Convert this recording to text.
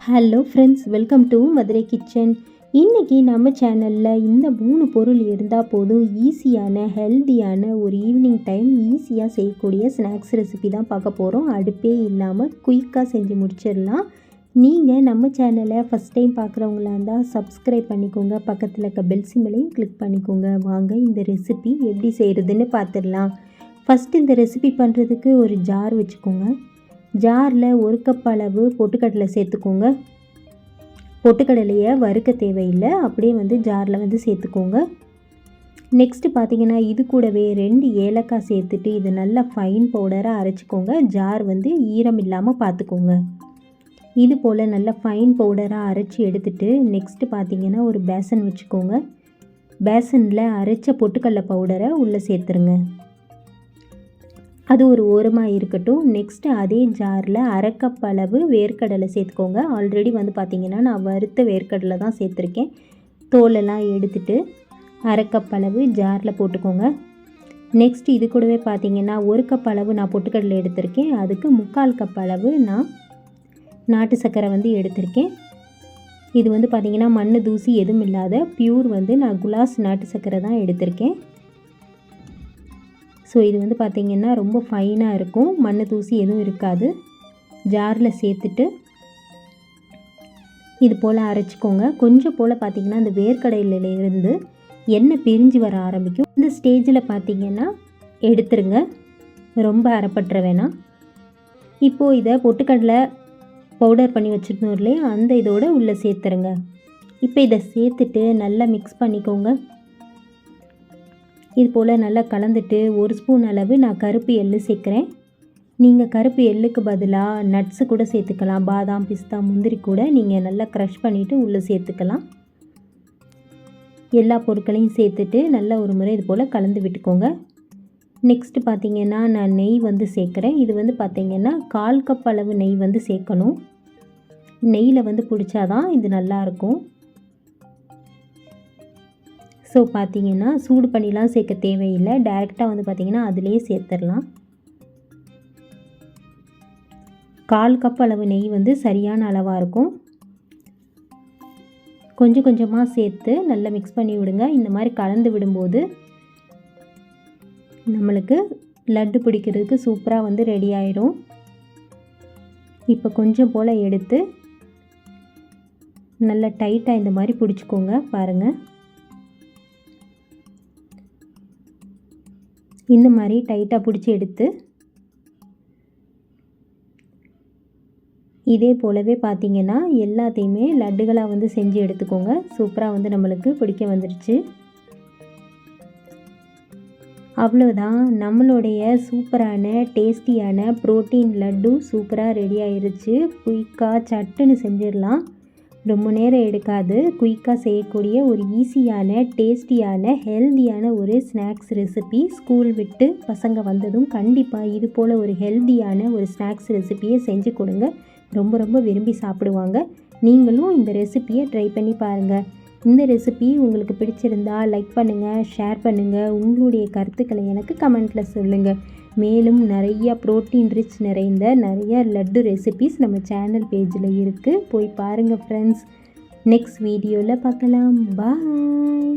Hello friends, welcome to Madurai kitchen. இன்றைக்கி நம்ம சேனலில் இந்த 3 பொருள் இருந்தால் போதும் ஈஸியான ஹெல்த்தியான ஒரு ஈவினிங் டைம் ஈஸியாக செய்யக்கூடிய ஸ்நாக்ஸ் ரெசிபி தான் பார்க்க போகிறோம். அடுப்பே இல்லாமல் குயிக்காக செஞ்சு முடிச்சிடலாம். நீங்கள் நம்ம சேனலை ஃபஸ்ட் டைம் பார்க்குறவங்களா இருந்தால் சப்ஸ்கிரைப் பண்ணிக்கோங்க, பக்கத்தில் இருக்க பெல் சிம்பலையும் கிளிக் பண்ணிக்கோங்க. வாங்க இந்த ரெசிபி எப்படி செய்கிறதுன்னு பார்த்துடலாம். ஃபஸ்ட்டு இந்த ரெசிபி பண்ணுறதுக்கு ஒரு ஜார் வச்சுக்கோங்க. ஜாரில் 1 கப் அளவு பொட்டுக்கடலை சேர்த்துக்கோங்க. பொட்டுக்கடலையை வறுக்க தேவையில்லை, அப்படியே ஜாரில் சேர்த்துக்கோங்க. நெக்ஸ்ட்டு பார்த்திங்கன்னா இது கூடவே 2 ஏலக்காய் சேர்த்துட்டு இது நல்லா ஃபைன் பவுடராக அரைச்சிக்கோங்க. ஜார் ஈரம் இல்லாமல் பார்த்துக்கோங்க. இது போல் நல்லா ஃபைன் பவுடராக அரைச்சி எடுத்துகிட்டு நெக்ஸ்ட்டு பார்த்திங்கன்னா ஒரு பேசன் வச்சுக்கோங்க. பேசனில் அரைச்ச பொட்டுக்கடலை பவுடரை உள்ளே சேர்த்துருங்க. அது ஒரு ஓரமாக இருக்கட்டும். நெக்ஸ்ட்டு அதே ஜாரில் 1/2 கப் அளவு வேர்க்கடலை சேர்த்துக்கோங்க. ஆல்ரெடி பார்த்திங்கன்னா நான் வறுத்த வேர்க்கடலை தான் சேர்த்துருக்கேன். தோலெல்லாம் எடுத்துட்டு 1/2 கப் அளவு ஜாரில் போட்டுக்கோங்க. நெக்ஸ்ட்டு இது கூடவே பார்த்திங்கன்னா 1 கப் அளவு நான் பொட்டுக்கடலை எடுத்திருக்கேன். அதுக்கு 3/4 கப் அளவு நான் நாட்டு சர்க்கரை எடுத்திருக்கேன். இது பார்த்திங்கன்னா மண் தூசி எதுவும் இல்லாத பியூர் நான் குலாஸ் நாட்டு சர்க்கரை தான் எடுத்திருக்கேன். ஸோ இது பார்த்திங்கன்னா ரொம்ப ஃபைனாக இருக்கும், மண் தூசி எதுவும் இருக்காது. ஜாரில் சேர்த்துட்டு இது போல் அரைச்சிக்கோங்க. கொஞ்சம் போல் பார்த்திங்கன்னா அந்த வேர்க்கடலையிலேருந்து எண்ணெய் பிரிஞ்சு வர ஆரம்பிக்கும். இந்த ஸ்டேஜில் பார்த்திங்கன்னா எடுத்துருங்க, ரொம்ப அரைப்பட்டுற வேணாம். இப்போது இதை பொட்டுக்கடலை பவுடர் பண்ணி வச்சுருந்தோம் இல்லையா, அந்த இதோடு உள்ளே சேர்த்துருங்க. இப்போ இதை சேர்த்துட்டு நல்லா மிக்ஸ் பண்ணிக்கோங்க. இது போல் நல்லா கலந்துட்டு 1 ஸ்பூன் அளவு நான் கருப்பு எள்ளு சேர்க்குறேன். நீங்கள் கருப்பு எள்ளுக்கு பதிலாக நட்ஸு கூட சேர்த்துக்கலாம். பாதாம், பிஸ்தா, முந்திரி கூட நீங்கள் நல்லா க்ரஷ் பண்ணிவிட்டு உள்ளே சேர்த்துக்கலாம். எல்லா பொருட்களையும் சேர்த்துட்டு நல்லா ஒரு முறை இது போல் கலந்து விட்டுக்கோங்க. நெக்ஸ்ட்டு பார்த்திங்கன்னா நான் நெய் சேர்க்குறேன். இது பார்த்திங்கன்னா 1/4 கப் அளவு நெய் சேர்க்கணும். நெய்யில் பிடிச்சாதான் இது நல்லாயிருக்கும். ஸோ பார்த்திங்கன்னா சூடு பண்ணிலாம் சேர்க்க தேவையில்லை, டைரெக்டாக பார்த்திங்கன்னா அதிலே சேர்த்துடலாம். 1/4 கப் அளவு நெய் சரியான அளவாக இருக்கும். கொஞ்சம் கொஞ்சமாக சேர்த்து நல்லா மிக்ஸ் பண்ணி விடுங்க. இந்த மாதிரி கலந்து விடும்போது நம்மளுக்கு லட்டு பிடிக்கிறதுக்கு சூப்பராக ரெடி ஆயிரும். இப்போ கொஞ்சம் போல் எடுத்து நல்லா டைட்டாக இந்த மாதிரி பிடிச்சிக்கோங்க. பாருங்கள், இந்த மாதிரி டைட்டாக பிடிச்சி எடுத்து இதே போலவே பார்த்திங்கன்னா எல்லாத்தையுமே லட்டுகளாக செஞ்சு எடுத்துக்கோங்க. சூப்பராக நம்மளுக்கு பிடிக்க வந்துடுச்சு. அவ்வளோதான், நம்மளுடைய சூப்பரான டேஸ்டியான ப்ரோட்டீன் லட்டு சூப்பராக ரெடி ஆயிடுச்சு. குயிக்காக சட்டுன்னு செஞ்சிடலாம், ரொம்ப நேரம் எடுக்காது. குயிக்காக செய்யக்கூடிய ஒரு ஈஸியான டேஸ்டியான ஹெல்த்தியான ஒரு ஸ்நாக்ஸ் ரெசிபி. ஸ்கூல் விட்டு பசங்க வந்ததும் கண்டிப்பாக இது போல் ஒரு ஹெல்த்தியான ஒரு ஸ்நாக்ஸ் ரெசிபியை செஞ்சு கொடுங்க, ரொம்ப ரொம்ப விரும்பி சாப்பிடுவாங்க. நீங்களும் இந்த ரெசிபியை ட்ரை பண்ணி பாருங்கள். இந்த ரெசிபி உங்களுக்கு பிடிச்சிருந்தா லைக் பண்ணுங்கள், ஷேர் பண்ணுங்கள், உங்களுடைய கருத்துக்களை எனக்கு கமெண்ட்டில் சொல்லுங்கள். மேலும் நிறையா ப்ரோட்டீன் ரிச் நிறைந்த நிறைய லட்டு ரெசிபிஸ் நம்ம சேனல் பேஜில் இருக்குது, போய் பாருங்கள் ஃப்ரெண்ட்ஸ். நெக்ஸ்ட் வீடியோவில் பார்க்கலாம். பாய்.